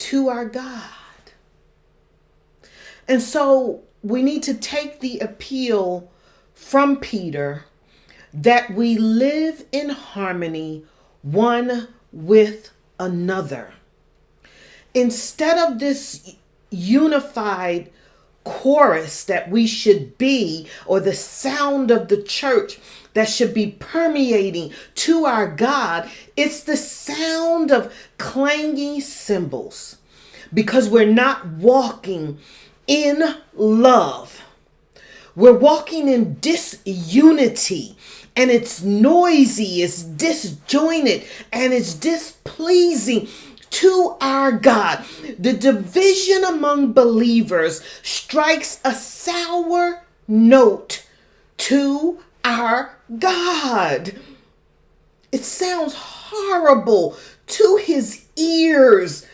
to our God. And so we need to take the appeal from Peter that we live in harmony one with another. Instead of this unified chorus that we should be, or the sound of the church that should be permeating to our God, it's the sound of clanging cymbals, because we're not walking in love. We're walking in disunity, and it's noisy, it's disjointed, and it's displeasing to our God. The division among believers strikes a sour note to our God. It sounds horrible to his ears